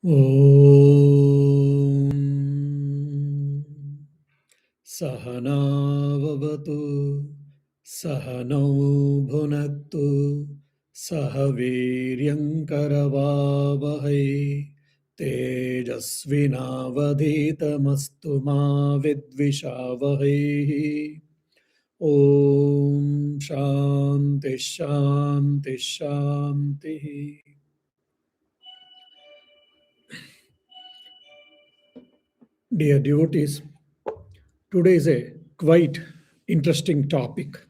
ॐ सहनाववतु सहनौ भुनक्तु सह वीर्यङ्करवावहै तेजस्विनावधीतमस्तु मा विद्विषावहै ॐ शान्ति शान्ति शान्तिः. Dear devotees, today is a quite interesting topic.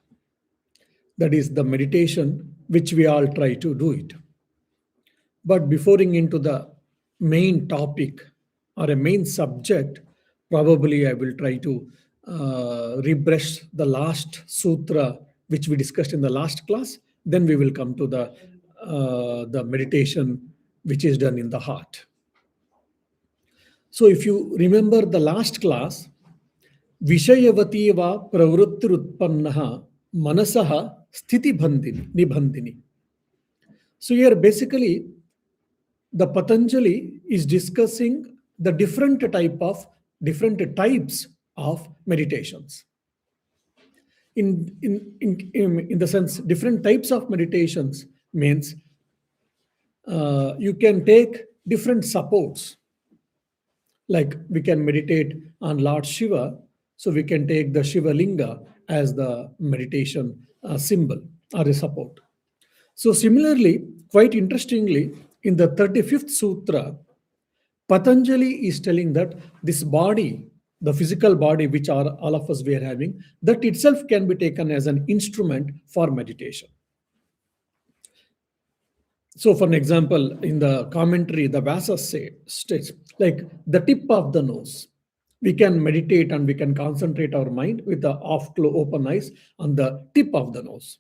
That is the meditation, which we all try to do it. But before going into the main topic or a main subject, probably I will try to refresh the last sutra which we discussed in the last class. Then we will come to the meditation which is done in the heart. So, if you remember the last class, विषयवती वा प्रवृत्तिरुत्पन्नः मनसः स्थितिबन्धिनी निबन्धिनी. So here basically the Patanjali is discussing the different types of meditations. In the sense, different types of meditations means you can take different supports. Like we can meditate on Lord Shiva, so we can take the Shiva Linga as the meditation symbol or a support. So similarly, quite interestingly, in the 35th Sutra, Patanjali is telling that this body, the physical body which all of us we are having, that itself can be taken as an instrument for meditation. So, for an example, in the commentary, the Vyasa states like the tip of the nose. We can meditate and we can concentrate our mind with the open eyes on the tip of the nose.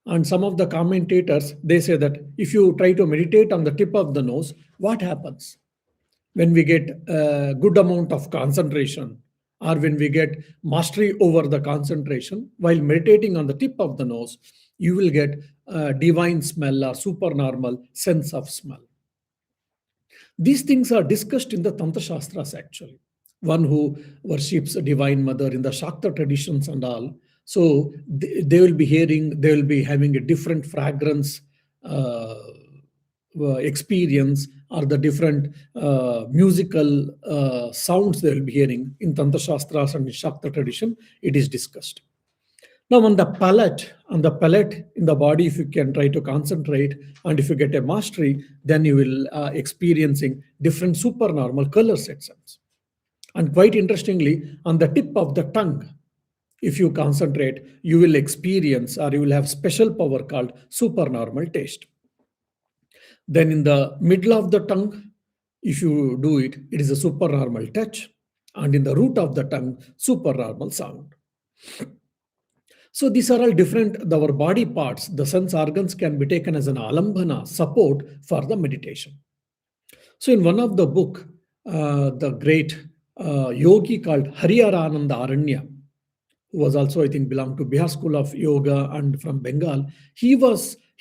And some of the commentators, they say that if you try to meditate on the tip of the nose, what happens? When we get a good amount of concentration or when we get mastery over the concentration, while meditating on the tip of the nose, you will get a divine smell or supernormal sense of smell. These things are discussed in the Tantra Shastras actually. One who worships a divine mother in the Shakta traditions and all, so they will be having a different fragrance experience or the different musical sounds they will be hearing in Tantra Shastras and in Shakta tradition. It is discussed. Now, on the palate in the body, if you can try to concentrate and if you get a mastery, then you will experiencing different supernormal color sets. And quite interestingly, on the tip of the tongue, if you concentrate, you will experience or you will have special power called supernormal taste. Then in the middle of the tongue, if you do it, it is a supernormal touch. And in the root of the tongue, supernormal sound. So these are all different, our body parts, the sense organs can be taken as an alambhana, support for the meditation. So in one of the book, the great yogi called Hariharananda Aranya, who was also, I think, belonged to Bihar School of Yoga and from Bengal, he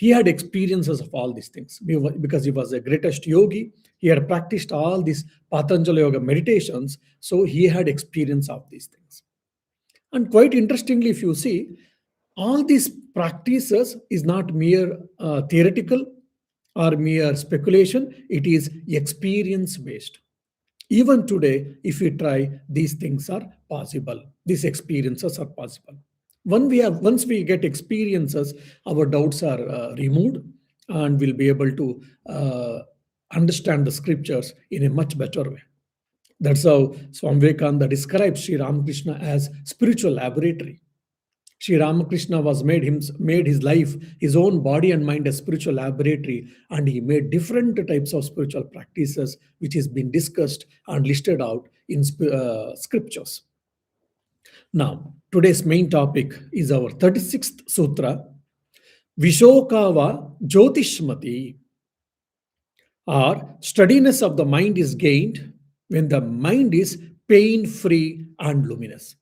had experiences of all these things because he was the greatest yogi. He had practiced all these Patanjali Yoga meditations, so he had experience of these things. And quite interestingly, if you see, all these practices is not mere theoretical or mere speculation, it is experience based. Even today, if we try, these things are possible. These experiences are possible. Once we get experiences, our doubts are removed and we'll be able to understand the scriptures in a much better way. That's how Swami Vivekananda describes Sri Ramakrishna as spiritual laboratory. Sri Ramakrishna was made his life, his own body and mind a spiritual laboratory, and he made different types of spiritual practices, which has been discussed and listed out in scriptures. Now, today's main topic is our 36th Sutra, Vishokava Jyotishmati, or steadiness of the mind is gained when the mind is pain-free and luminous.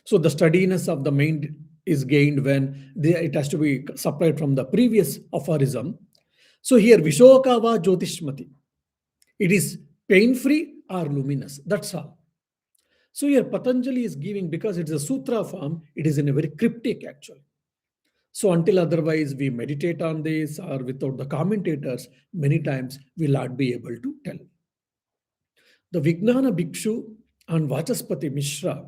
So the steadiness of the mind is gained when it has to be supplied from the previous aphorism. So here, Vishokava Jyotishmati. It is pain free or luminous. That's all. So here Patanjali is giving, because it's a sutra form, it is in a very cryptic actually. So until otherwise we meditate on this or without the commentators, many times we'll not be able to tell. The Vijnana Bhikshu and Vachaspati Mishra,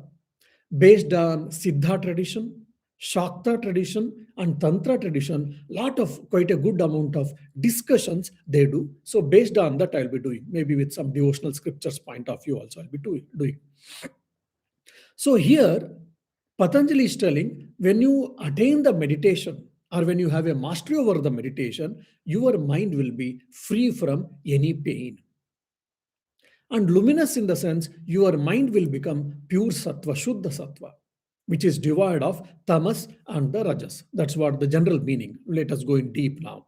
based on Siddha tradition, Shakta tradition, and Tantra tradition, lot of quite a good amount of discussions they do. So based on that, I'll be doing, maybe with some devotional scriptures point of view also I'll be doing. So here, Patanjali is telling, when you attain the meditation or when you have a mastery over the meditation, your mind will be free from any pain. And luminous in the sense, your mind will become pure sattva, shuddha sattva, which is devoid of tamas and the rajas. That's what the general meaning. Let us go in deep now.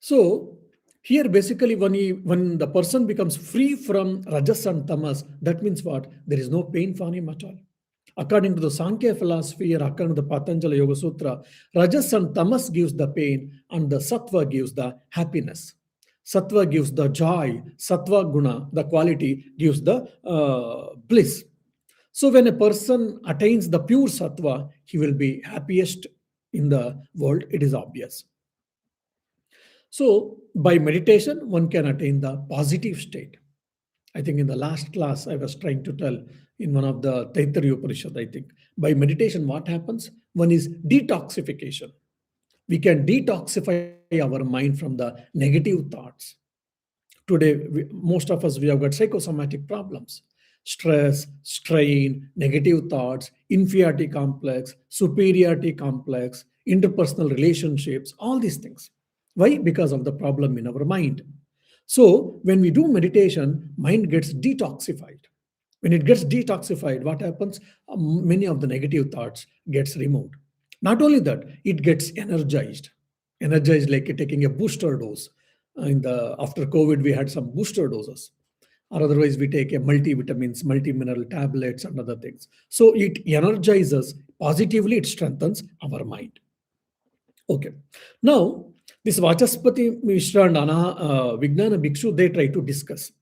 So here basically when the person becomes free from rajas and tamas, that means what? There is no pain for him at all. According to the Sankhya philosophy or according to the Patanjali Yoga Sutra, rajas and tamas gives the pain and the sattva gives the happiness. Sattva gives the joy, sattva guna, the quality, gives the bliss. So when a person attains the pure sattva, he will be happiest in the world. It is obvious. So by meditation, one can attain the positive state. I think in the last class, I was trying to tell in one of the Taittiriya Upanishad, I think, by meditation, what happens? One is detoxification. We can detoxify our mind from the negative thoughts. Today, most of us, we have got psychosomatic problems. Stress, strain, negative thoughts, inferiority complex, superiority complex, interpersonal relationships, all these things. Why? Because of the problem in our mind. So when we do meditation, mind gets detoxified. When it gets detoxified, what happens? Many of the negative thoughts gets removed. Not only that, it gets energized. Energized like taking a booster dose. In the after COVID, we had some booster doses, or otherwise we take a multivitamins, multimineral tablets, and other things. So it energizes positively. It strengthens our mind. Okay. Now, this Vachaspati Mishra and Vijnana Bhikshu, they try to discuss.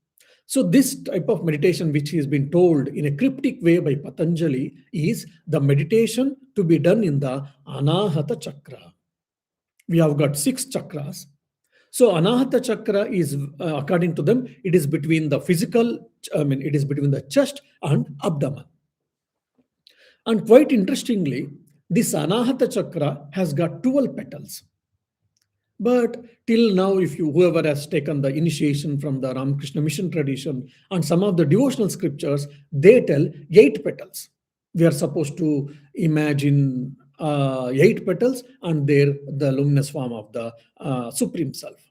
So this type of meditation, which has been told in a cryptic way by Patanjali, is the meditation to be done in the Anahata Chakra. We have got 6 chakras. So Anahata Chakra is, according to them, it is between the physical, it is between the chest and abdomen. And quite interestingly, this Anahata Chakra has got 12 petals. But till now, if you whoever has taken the initiation from the Ramakrishna mission tradition and some of the devotional scriptures, they tell 8 petals. We are supposed to imagine 8 petals and there the luminous form of the Supreme Self.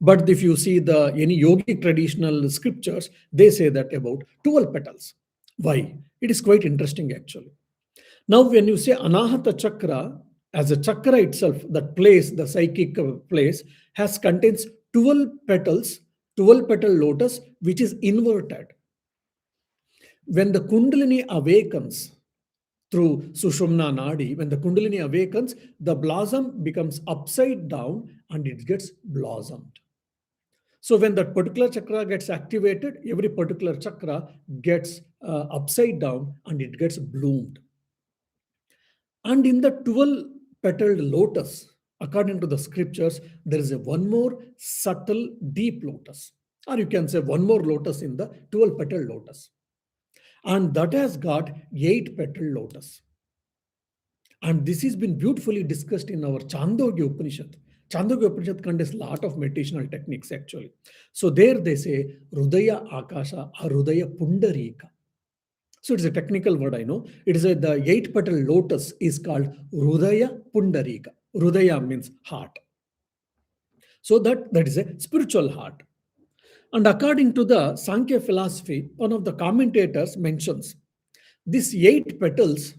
But if you see the any yogic traditional scriptures, they say that about 12 petals. Why? It is quite interesting actually. Now, when you say Anahata Chakra, as a chakra itself, that place, the psychic place, has contains 12 petals, 12 petal lotus, which is inverted. When the Kundalini awakens through Sushumna Nadi, when the Kundalini awakens, the blossom becomes upside down and it gets blossomed. So when that particular chakra gets activated, every particular chakra gets upside down and it gets bloomed. And in the 12 petaled lotus, according to the scriptures, there is a one more subtle deep lotus, or you can say one more lotus in the 12 petaled lotus. And that has got 8 petaled lotus. And this has been beautifully discussed in our Chandogya Upanishad. Chandogya Upanishad contains a lot of meditational techniques actually. So there they say Rudaya Akasha or Rudaya Pundarika. So it's a technical word, I know. It is the 8 petal lotus is called Rudaya Pundarika. Rudaya means heart. So that is a spiritual heart. And according to the Sankhya philosophy, one of the commentators mentions these 8 petals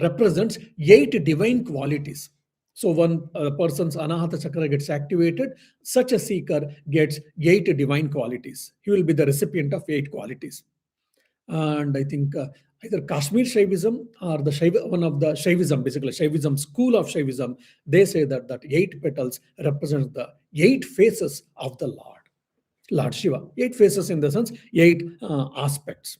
represents 8 divine qualities. So one person's Anahata Chakra gets activated, such a seeker gets 8 divine qualities. He will be the recipient of 8 qualities. And I think either Kashmir Shaivism or the one of the Shaivism, basically Shaivism school of Shaivism, they say that eight petals represent the eight faces of the Lord Shiva. Eight faces in the sense eight aspects.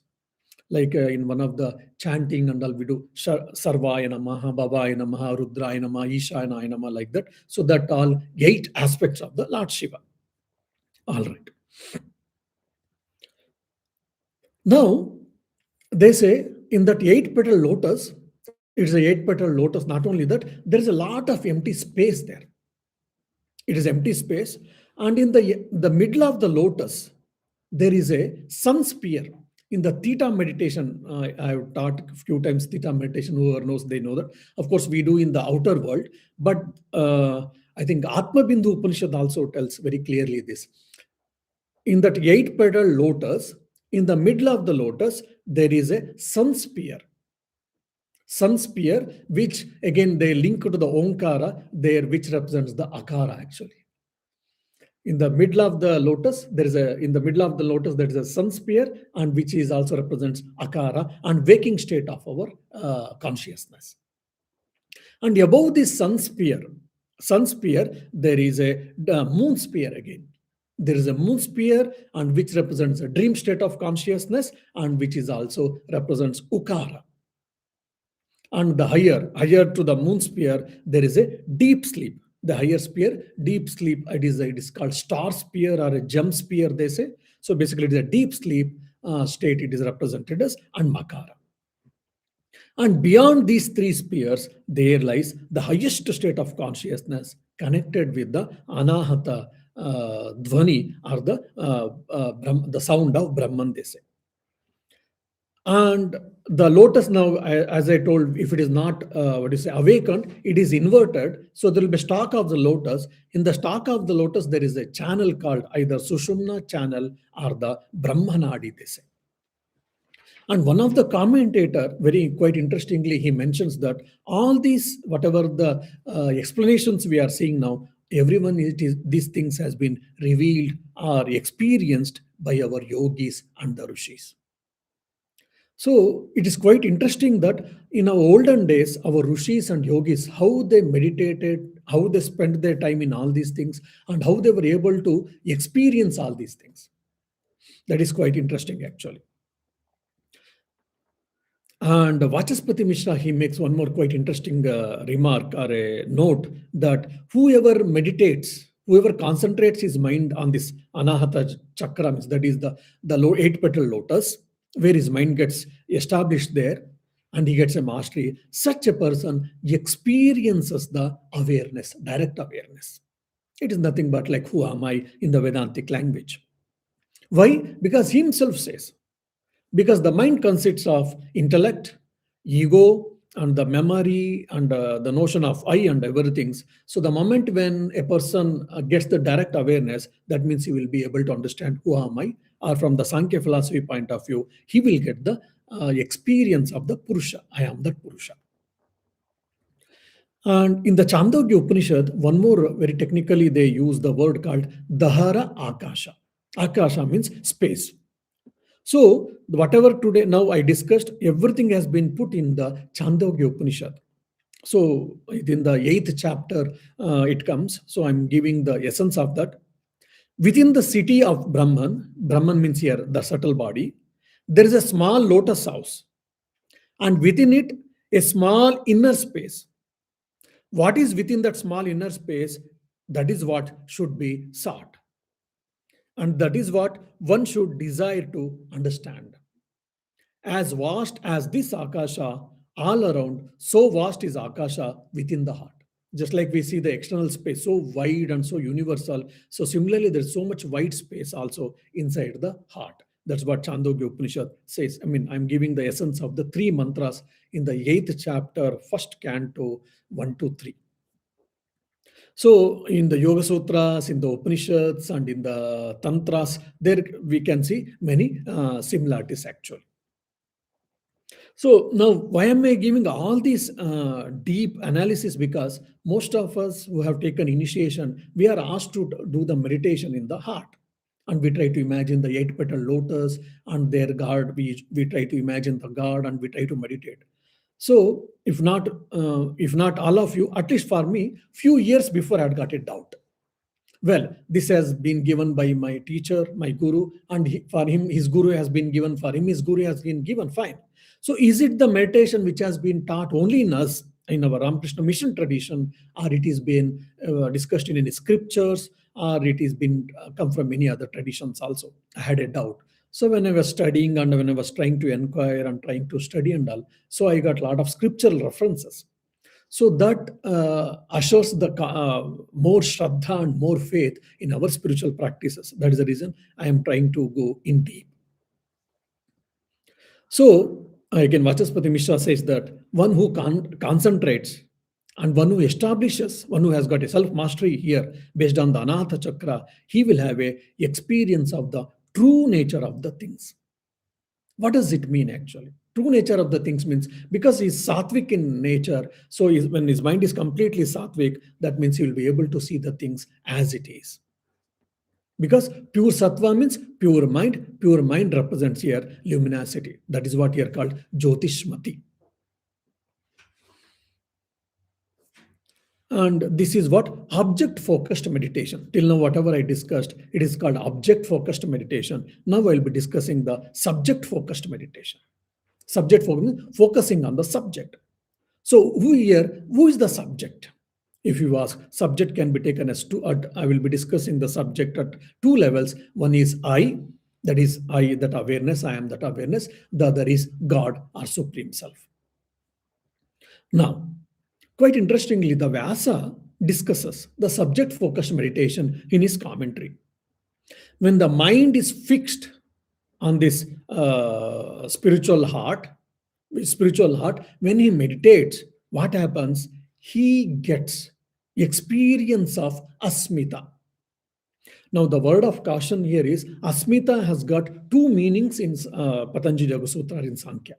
Like in one of the chanting and all, we do Sarvaya Namaha, Babaya Namaha, Rudraya Namaha, Ishaya Namaha, like that. So that all eight aspects of the Lord Shiva. All right. Now, they say in that eight petal lotus, it's a eight petal lotus. Not only that, there is a lot of empty space there. It is empty space, and in the middle of the lotus, there is a sun spear. In the theta meditation, I've taught a few times theta meditation. Whoever knows, they know that. Of course, we do in the outer world, but I think Atma Bindu Upanishad also tells very clearly this. In that eight petal lotus, in the middle of the lotus, there is a sun spear, which again they link to the Omkara there, which represents the Akara actually. In the middle of the lotus, there is a sun spear, and which is also represents Akara and waking state of our consciousness. And above this sun spear, there is a moon spear again. There is a moon spear, and which represents a dream state of consciousness, and which is also represents Ukara. And the higher to the moon spear, there is a deep sleep. The higher spear, deep sleep, it is called star spear or a gem spear, they say. So basically, it is a deep sleep state. It is represented as Anmakara. And beyond these three spears, there lies the highest state of consciousness connected with the Anahata Dhvani, or the sound of Brahman, they say. And the lotus now, as I told, if it is not awakened, it is inverted. So there will be stalk of the lotus. In the stalk of the lotus, there is a channel called either Sushumna channel or the Brahmanadi, they say. And one of the commentator, quite interestingly, he mentions that all these, whatever the explanations we are seeing now, these things has been revealed or experienced by our yogis and the rishis. So it is quite interesting that in our olden days, our rishis and yogis, how they meditated, how they spent their time in all these things, and how they were able to experience all these things. That is quite interesting, actually. And Vachaspati Mishra, he makes one more quite interesting remark or a note, that whoever meditates, whoever concentrates his mind on this Anahata chakra, that is the eight petal lotus, where his mind gets established there and he gets a mastery, such a person experiences the awareness, direct awareness. It is nothing but like, who am I, in the Vedantic language. Why? Because he himself says, because the mind consists of intellect, ego, and the memory, and the notion of I and everything. So the moment when a person gets the direct awareness, that means he will be able to understand who am I, or from the Sankhya philosophy point of view, he will get the experience of the Purusha. I am that Purusha. And in the Chandogya Upanishad, one more, very technically, they use the word called Dahara Akasha. Akasha means space. So whatever today now I discussed, everything has been put in the Chandogya Upanishad. So in the 8th chapter, it comes. So I'm giving the essence of that. Within the city of Brahman, Brahman means here the subtle body, there is a small lotus house, and within it, a small inner space. What is within that small inner space? That is what should be sought. And that is what one should desire to understand. As vast as this Akasha all around, so vast is Akasha within the heart. Just like we see the external space so wide and so universal, so similarly there's so much white space also inside the heart. That's what Chandogya Upanishad says. I mean, I'm giving the essence of the three mantras in the 8th chapter, 1st canto, 1 to 3. So in the Yoga Sutras, in the Upanishads, and in the Tantras, there we can see many similarities actually. So now, why am I giving all these deep analysis? Because most of us who have taken initiation, we are asked to do the meditation in the heart. and we try to imagine the eight petal lotus and their god. We try to imagine the god and we try to meditate. So if not all of you, at least for me, few years before I had got a doubt. Well, this has been given by my teacher, my guru, and for him, his guru has been given. For him, his guru has been given. Fine. So, is it the meditation which has been taught only in us, in our Ramakrishna mission tradition, or it is been discussed in any scriptures, or it is been come from many other traditions also? I had a doubt. So, when I was studying and when I was trying to inquire and trying to study and all, so I got a lot of scriptural references. So that assures the more shraddha and more faith in our spiritual practices. That is the reason I am trying to go in deep. So again, Vachaspati Mishra says that one who concentrates and one who establishes, one who has got a self-mastery here based on the Anahata Chakra, he will have a experience of the true nature of the things. What does it mean actually? True nature of the things means because he's sattvic in nature, so when his mind is completely sattvic, that means he will be able to see the things as it is. Because pure sattva means pure mind. Pure mind represents here luminosity. That is what here called Jyotishmati. And this is what object focused meditation. Till now, whatever I discussed, it is called object focused meditation. Now I will be discussing the subject focused meditation. Subject focusing on the subject. So who is the subject? If you ask, subject can be taken as two. I will be discussing the subject at two levels. One is I, that is I, that awareness, I am that awareness. The other is God or Supreme Self. Now, quite interestingly, the Vyasa discusses the subject focused meditation in his commentary. When the mind is fixed on this spiritual heart, when he meditates, what happens? He gets experience of asmita. Now, the word of caution here is asmita has got two meanings in Patanjali Yoga Sutra in Sankhya.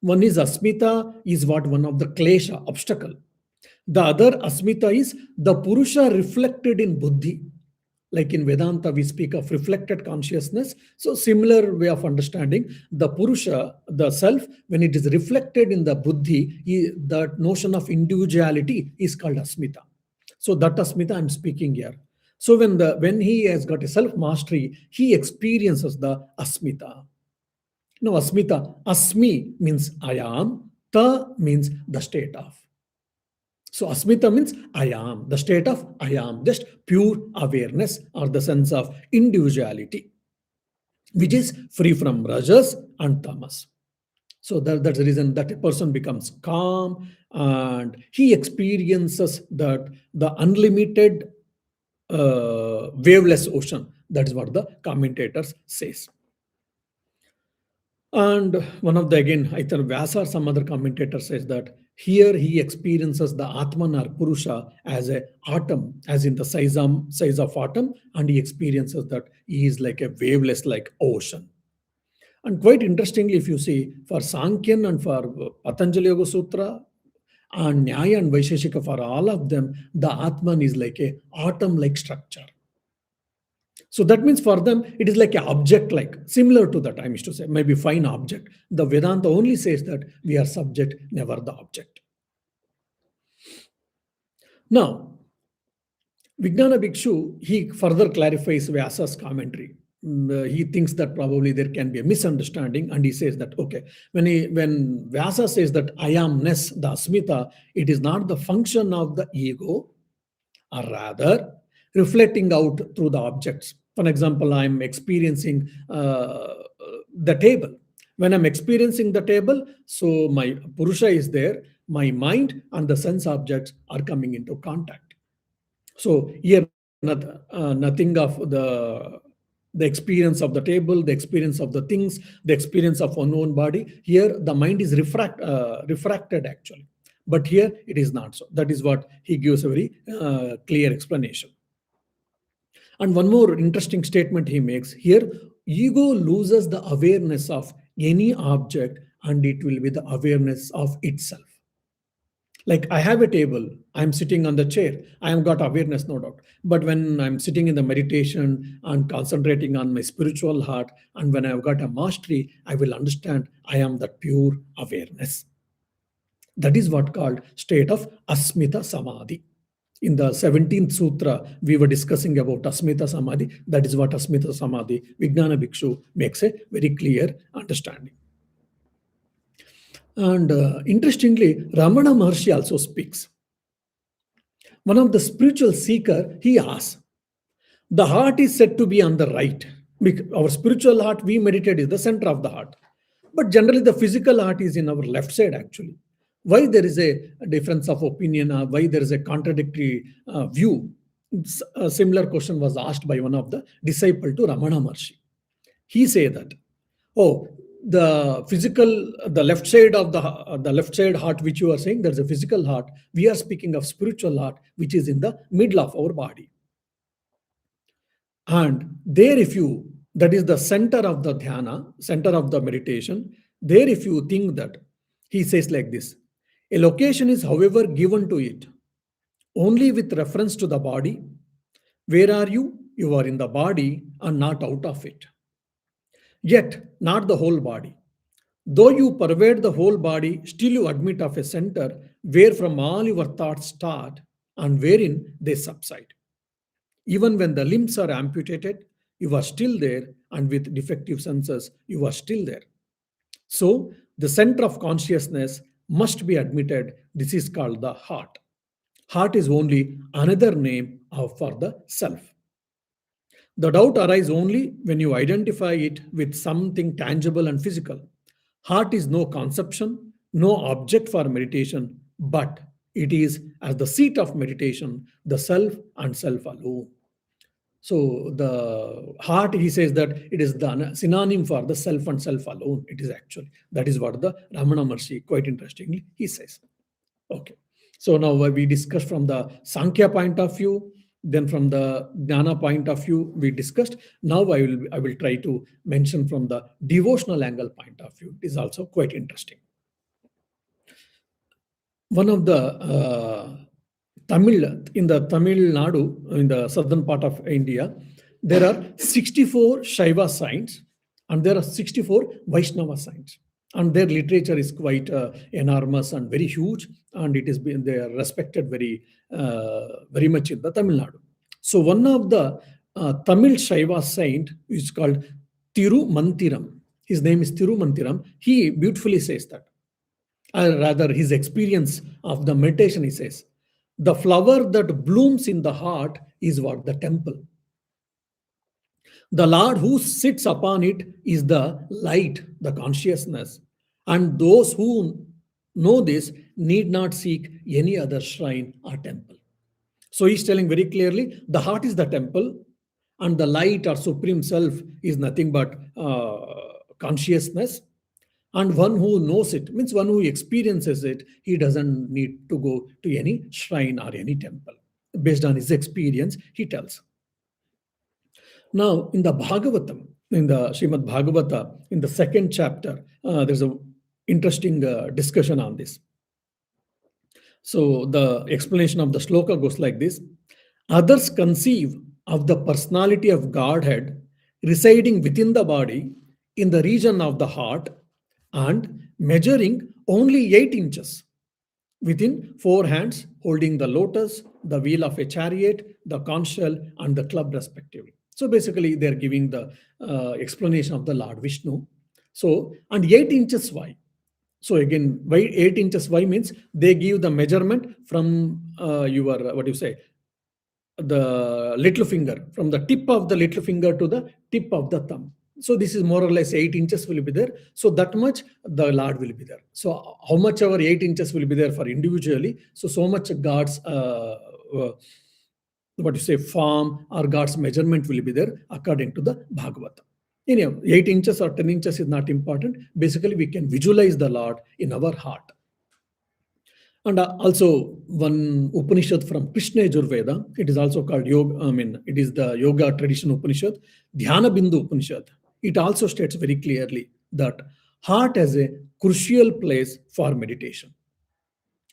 One is asmita is what one of the klesha, obstacle. The other asmita is the purusha reflected in buddhi. Like in Vedanta, we speak of reflected consciousness. So similar way of understanding the Purusha, the self, when it is reflected in the Buddhi, that notion of individuality is called Asmita. So that Asmita I'm speaking here. So when he has got a self-mastery, he experiences the Asmita. Now Asmita, Asmi means I am, Ta means the state of. So Asmita means I am, the state of I am, just pure awareness or the sense of individuality, which is free from rajas and tamas. So that's the reason that a person becomes calm and he experiences that the unlimited waveless ocean. That is what the commentators says. And one of the, again, either Vyasa or some other commentator says that here he experiences the Atman or Purusha as a atom, as in the size of atom, and he experiences that he is like a waveless, like ocean. And quite interestingly, if you see, for Sankhyan and for Patanjali Yoga Sutra, and Nyaya and Vaisheshika, for all of them, the Atman is like a atom-like structure. So that means for them, it is like an object, like similar to that, I used to say, maybe fine object. The Vedanta only says that we are subject, never the object. Now, Vijnana Bhikshu, he further clarifies Vyasa's commentary. He thinks that probably there can be a misunderstanding, and he says that, okay, when Vyasa says that I amness, the asmita, it is not the function of the ego, or rather reflecting out through the objects. For example, I'm experiencing the table. When I'm experiencing the table, so my Purusha is there, my mind and the sense objects are coming into contact. So here, nothing of the experience of the table, the experience of the things, the experience of unknown body. Here, the mind is refracted actually. But here, it is not so. That is what he gives a very clear explanation. And one more interesting statement he makes here, ego loses the awareness of any object and it will be the awareness of itself. Like I have a table, I'm sitting on the chair, I have got awareness, no doubt. But when I'm sitting in the meditation and concentrating on my spiritual heart, and when I've got a mastery, I will understand I am that pure awareness. That is what called state of asmita samadhi. In the 17th sutra, we were discussing about asmita samadhi. That is what asmita samadhi, Vijnana Bhikshu makes a very clear understanding. And interestingly, Ramana Maharshi also speaks. One of the spiritual seeker, he asks, the heart is said to be on the right. Our spiritual heart, we meditate, is the center of the heart. But generally, the physical heart is in our left side, actually. Why there is a difference of opinion, or why there is a contradictory view? A similar question was asked by one of the disciple to Ramana Maharshi. He said that, oh, the physical, the left side of the left side heart, which you are saying, there's a physical heart. We are speaking of spiritual heart, which is in the middle of our body. And there, if you, that is the center of the dhyana, center of the meditation, there, if you think that, he says like this, a location is, however, given to it only with reference to the body. Where are you? You are in the body and not out of it. Yet, not the whole body. Though you pervade the whole body, still you admit of a center where from all your thoughts start and wherein they subside. Even when the limbs are amputated, you are still there, and with defective senses, you are still there. So, the center of consciousness must be admitted. This is called the heart. Heart is only another name for the self. The doubt arises only when you identify it with something tangible and physical. Heart is no conception, no object for meditation, but it is, as the seat of meditation, the self and self alone. So the heart, he says that it is the synonym for the self and self alone. It is actually, that is what the Ramana Maharshi, quite interestingly, he says. Okay. So now we discussed from the Sankhya point of view, then from the Jnana point of view, we discussed. Now I will try to mention from the devotional angle point of view. It is also quite interesting. One of the in the Tamil Nadu, in the southern part of India, there are 64 Shaiva saints and there are 64 Vaishnava saints. And their literature is quite enormous and very huge, and it is been they are respected very much in the Tamil Nadu. So one of the Tamil Shaiva saint is called Tirumantiram. His name is Tirumantiram. He beautifully says that, or rather his experience of the meditation, he says, the flower that blooms in the heart is what? The temple. The Lord who sits upon it is the light, the consciousness. And those who know this need not seek any other shrine or temple. So he's telling very clearly the heart is the temple, and the light or supreme self is nothing but consciousness. And one who knows it, means one who experiences it, he doesn't need to go to any shrine or any temple. Based on his experience, he tells. Now, in the Bhagavatam, in the Srimad Bhagavata, in the second chapter, there's a interesting discussion on this. So the explanation of the shloka goes like this. Others conceive of the personality of Godhead residing within the body in the region of the heart and measuring only 8 inches within 4 hands, holding the lotus, the wheel of a chariot, the conch shell, and the club respectively. So basically, they're giving the explanation of the Lord Vishnu. So, and 8 inches why? So again, why 8 inches why means they give the measurement from your, what do you say, the little finger, from the tip of the little finger to the tip of the thumb. So this is more or less 8 inches will be there. So that much the Lord will be there. So how much our 8 inches will be there for individually. So much God's what you say form or God's measurement will be there according to the Bhagavata. Anyhow, 8 inches or 10 inches is not important. Basically, we can visualize the Lord in our heart. And also one Upanishad from Krishna Yajurveda, it is also called Yoga, it is the Yoga tradition Upanishad, Dhyana Bindu Upanishad. It also states very clearly that heart has a crucial place for meditation.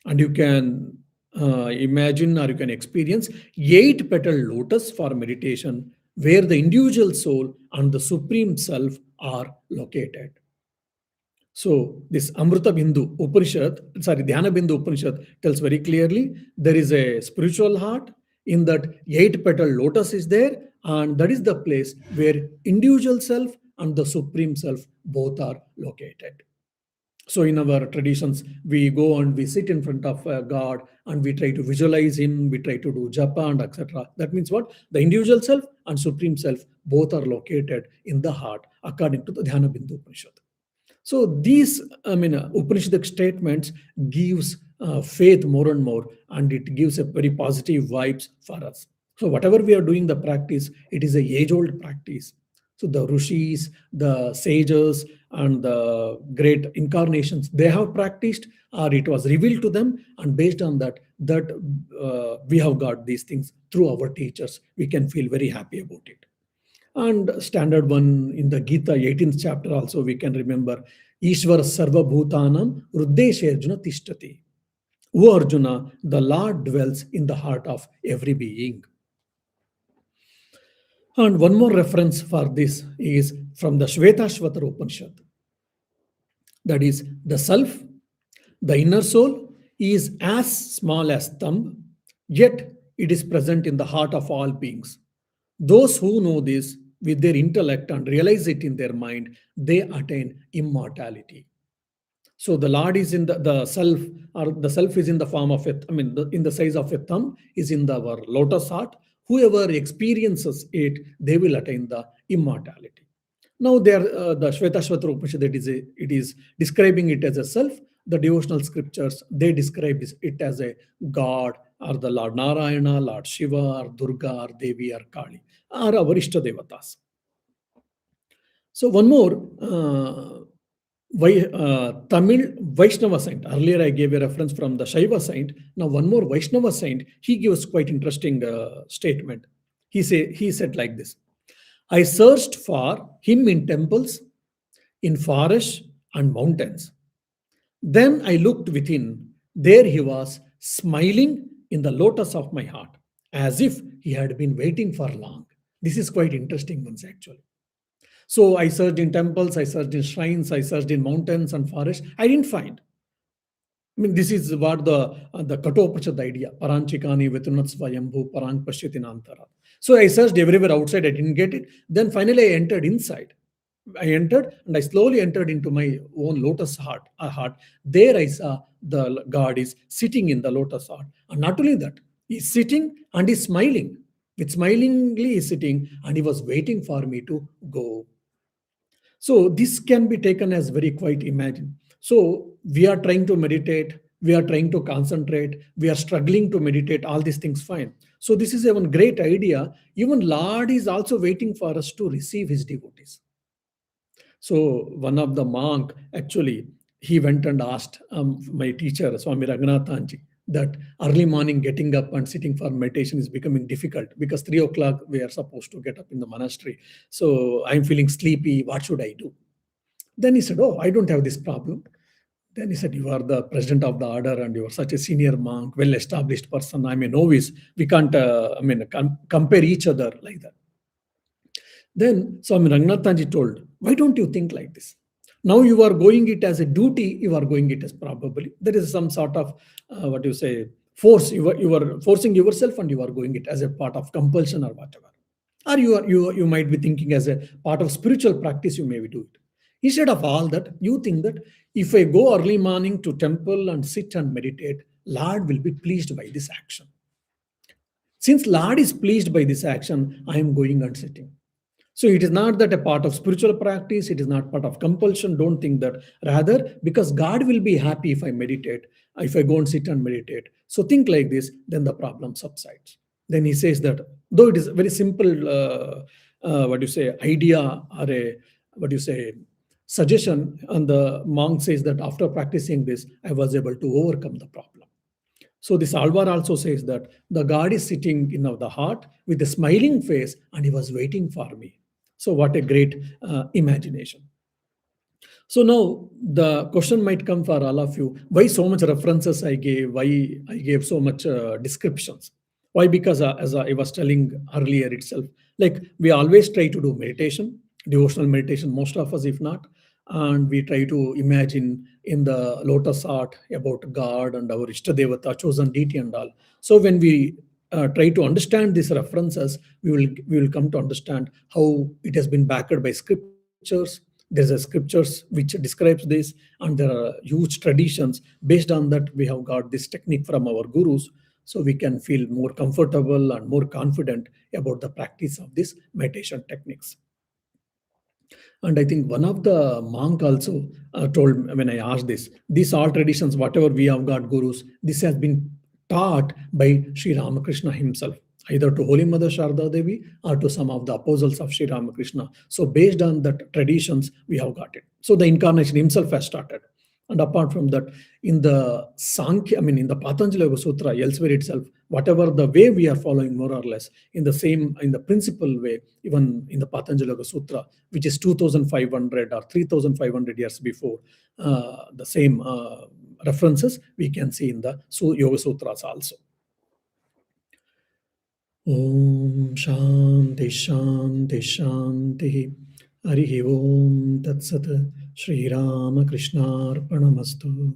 And you can imagine or you can experience eight petal lotus for meditation, where the individual soul and the supreme self are located. So this Amrita Bindu Upanishad, sorry, Dhyana Bindu Upanishad tells very clearly there is a spiritual heart. In that eight petal lotus is there, and that is the place where individual self and the supreme self both are located. So in our traditions, we go and we sit in front of God and we try to visualize Him, we try to do japa and etc. That means what? The individual self and supreme self both are located in the heart according to the Dhyana Bindu Upanishad. So these, Upanishadic statements gives faith more and more, and it gives a very positive vibes for us. So whatever we are doing the practice, it is a age-old practice. So the rishis, the sages, and the great incarnations, they have practiced, or it was revealed to them, and based on that we have got these things through our teachers. We can feel very happy about it. And standard one in the Gita, 18th chapter, also we can remember Ishvara Sarva Bhutanam Ruddesha Arjuna Tishtati. O Arjuna, the Lord dwells in the heart of every being. And one more reference for this is from the Shvetashvatara Upanishad. That is, the self, the inner soul, is as small as thumb, yet it is present in the heart of all beings. Those who know this with their intellect and realize it in their mind, they attain immortality. So the Lord is in the self, or the self is in the form of it. In the size of a thumb, is in our lotus heart. Whoever experiences it, they will attain the immortality. Now, there, the Shvetashvatara Upanishad, it is describing it as a self. The devotional scriptures, they describe it as a God, or the Lord Narayana, Lord Shiva, or Durga, or Devi, or Kali, or our Ishta Devatas. So one more, Tamil Vaishnava saint. Earlier I gave a reference from the Shaiva saint. Now one more Vaishnava saint, he gives quite interesting statement. He said like this: I searched for him in temples, in forests and mountains. Then I looked within. There he was, smiling in the lotus of my heart, as if he had been waiting for long. This is quite interesting ones actually. So I searched in temples, I searched in shrines, I searched in mountains and forests. I didn't find. This is what the Katopanishad idea, Paranchikani Vetunat Svayambhu Parang Pashyatinantara. So I searched everywhere outside, I didn't get it. Then finally I entered inside. I entered and I slowly entered into my own lotus heart. There I saw the God is sitting in the lotus heart. And not only that, he's sitting and he's smiling. With smilingly he's sitting and he was waiting for me to go. So this can be taken as very quite imagine. So we are trying to meditate, we are trying to concentrate, we are struggling to meditate, all these things fine. So this is a one great idea. Even Lord is also waiting for us to receive his devotees. So one of the monk, actually, he went and asked my teacher, Swami Raghunathanji, that early morning getting up and sitting for meditation is becoming difficult because 3 o'clock we are supposed to get up in the monastery. So I'm feeling sleepy. What should I do? Then he said, oh, I don't have this problem. Then he said, you are the president of the order and you are such a senior monk, well-established person. I'm a novice. We can't, compare each other like that. Then Swami Ranganathanji told, why don't you think like this? Now you are going it as a duty, you are going it as probably. There is some sort of, force. You are forcing yourself and you are going it as a part of compulsion or whatever. Or you might be thinking as a part of spiritual practice, you may do it. Instead of all that, you think that if I go early morning to temple and sit and meditate, Lord will be pleased by this action. Since Lord is pleased by this action, I am going and sitting. So it is not that a part of spiritual practice, it is not part of compulsion. Don't think that. Rather, because God will be happy if I meditate, if I go and sit and meditate. So think like this, then the problem subsides. Then he says that, though it is a very simple, idea or a suggestion, and the monk says that after practicing this, I was able to overcome the problem. So this Alvar also says that the God is sitting in the heart with a smiling face and he was waiting for me. So what a great imagination. So now the question might come for all of you: why so much references I gave? Why I gave so much descriptions? Why? Because as I was telling earlier itself, like we always try to do meditation, devotional meditation, most of us, if not, and we try to imagine in the lotus art about God and our Ishtadevata, chosen deity, and all. So when we try to understand these references, we will come to understand how it has been backed by scriptures. There's a scriptures which describes this, and there are huge traditions. Based on that, we have got this technique from our gurus, so we can feel more comfortable and more confident about the practice of these meditation techniques. And I think one of the monk also told when I asked this, these all traditions, whatever we have got gurus, this has been taught by Sri Ramakrishna himself, either to Holy Mother Sharda Devi or to some of the apostles of Sri Ramakrishna. So based on that traditions, we have got it. So the incarnation himself has started. And apart from that, in the Sankhya, I mean, in the Patanjali Yoga Sutra, elsewhere itself, whatever the way we are following, more or less, in the same, in the principal way, even in the Patanjali Yoga Sutra, which is 2500 or 3500 years before, the same references we can see in the Yoga Sutras also. Om Shanti Shanti Shanti. Harihi Om Tat Sat. Shri Ramakrishna Arpanamastu.